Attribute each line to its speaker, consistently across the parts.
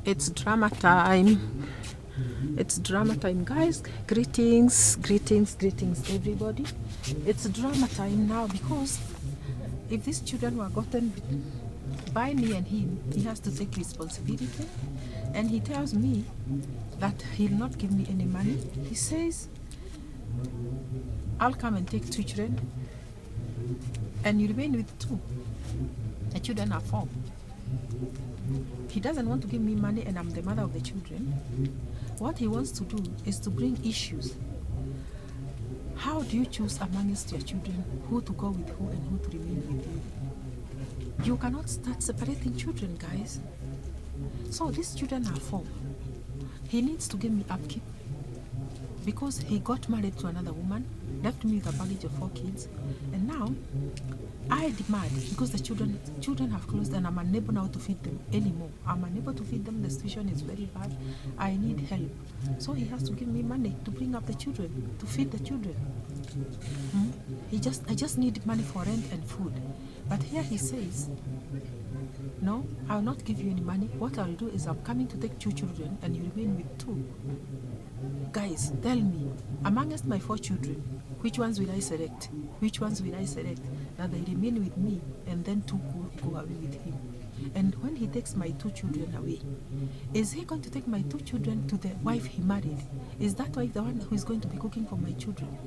Speaker 1: It's drama time. It's drama time, guys. Greetings, greetings, greetings, everybody. It's drama time now because if these children were gotten by me and him, he has to take responsibility. And he tells me that he'll not give me any money. He says, I'll come and take 2 children and you remain with 2. The children are 4. He doesn't want to give me money and I'm the mother of the children. What he wants to do is to bring issues. How do you choose amongst your children who to go with who and who to remain with you? You cannot start separating children, guys. So these children are 4. He needs to give me upkeep because he got married to another woman, left me with a baggage of 4 kids, and now I demand, because the children have closed and I'm unable now to feed them anymore. I'm unable to feed them. The situation is very bad. I need help. So he has to give me money to bring up the children, to feed the children. I just need money for rent and food. But here he says, no, I'll not give you any money. What I'll do is I'm coming to take 2 children and you remain with 2. Guys, tell me, amongst my 4 children, which ones will I select? Which ones will I select? That they remain with me and then 2 go away with him. And when he takes my 2 children away, is he going to take my 2 children to the wife he married? Is that wife the one who is going to be cooking for my children?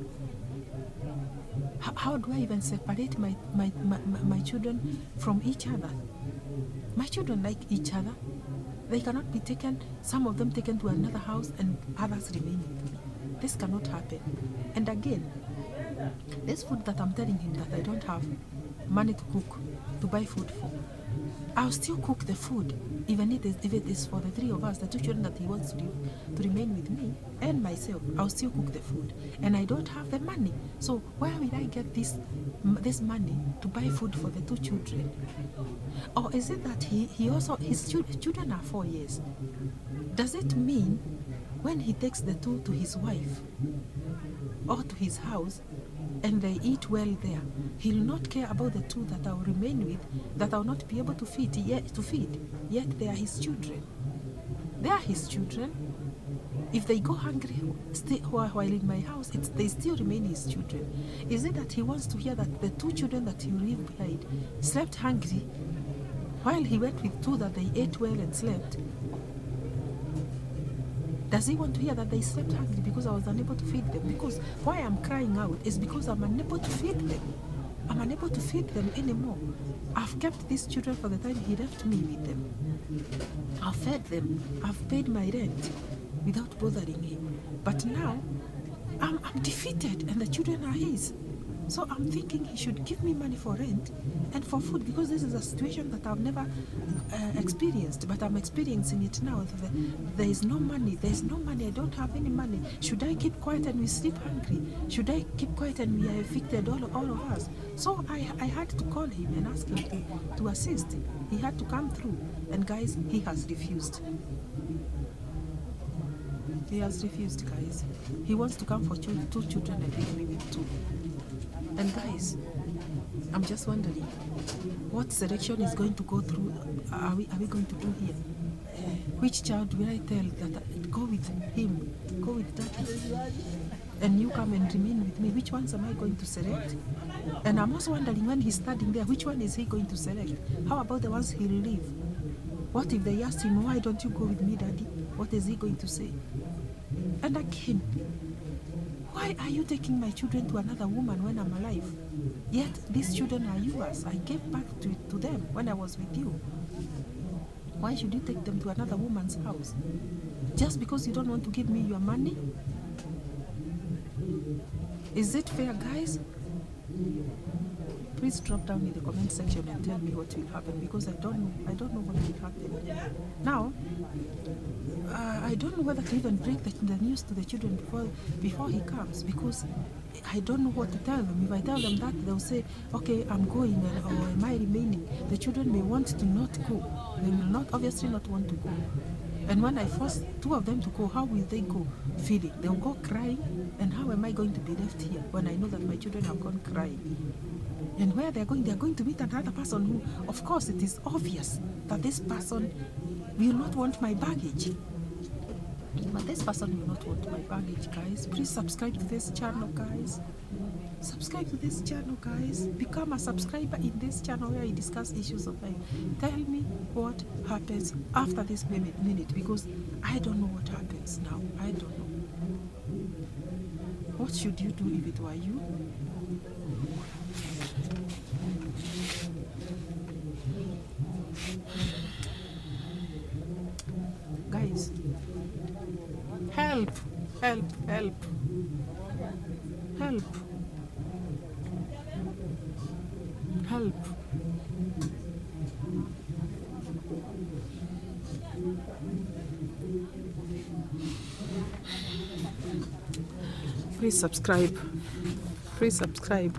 Speaker 1: How do I even separate my children from each other? My children like each other. They cannot be taken, some of them taken to another house and others remain with me. This cannot happen. And again, this food that I'm telling him that I don't have money to cook, to buy food for, I'll still cook the food, even if it is for the 3 of us, the 2 children that he wants to remain with me and myself. I'll still cook the food, and I don't have the money. So where will I get this money to buy food for the 2 children? Or is it that he also, his children are 4 years? Does it mean when he takes the 2 to his wife or to his house and they eat well there, he'll not care about the 2 that I'll remain with, that I'll not be able to feed, yet they are his children. They are his children. If they go hungry while in my house, they still remain his children. Is it that he wants to hear that the 2 children that he leave behind slept hungry while he went with 2 that they ate well and slept? Does he want to hear that they slept hungry because I was unable to feed them? Because why I'm crying out is because I'm unable to feed them. I'm unable to feed them anymore. I've kept these children for the time he left me with them. I've fed them. I've paid my rent without bothering him. But now, I'm defeated and the children are his. So I'm thinking he should give me money for rent and for food, because this is a situation that I've never experienced, but I'm experiencing it now. There is no money. There is no money. I don't have any money. Should I keep quiet and we sleep hungry? Should I keep quiet and we are evicted, all of us? So I had to call him and ask him to assist. He had to come through. And guys, he has refused. He has refused, guys. He wants to come for 2 children and leave me with 2. And guys, I'm just wondering, what selection is going to go through? Are we going to do here? Which child will I tell that go with him, go with daddy, and you come and remain with me? Which ones am I going to select? And I'm also wondering, when he's studying there, which one is he going to select? How about the ones he'll leave? What if they ask him, why don't you go with me, daddy? What is he going to say? And again, why are you taking my children to another woman when I'm alive? Yet these children are yours. I gave birth to them when I was with you. Why should you take them to another woman's house? Just because you don't want to give me your money? Is it fair, guys? Please drop down in the comment section and tell me what will happen, because I don't know what will happen. Now, I don't know whether to even break the news to the children before he comes, because I don't know what to tell them. If I tell them that, they'll say, okay, I'm going, or am I remaining? The children may want to not go. They will obviously not want to go. And when I force 2 of them to go, how will they go feeling? They'll go crying. And how am I going to be left here when I know that my children have gone crying? And where they're going to meet another person who, of course, it is obvious that this person will not want my baggage. But this person will not want my baggage, guys. Please subscribe to this channel, guys. Subscribe to this channel, guys. Become a subscriber in this channel where I discuss issues of life. Tell me what happens after this minute, because I don't know what happens now. I don't know. What should you do if it were you? Guys, help, help, help, help, help. Please subscribe. Please subscribe.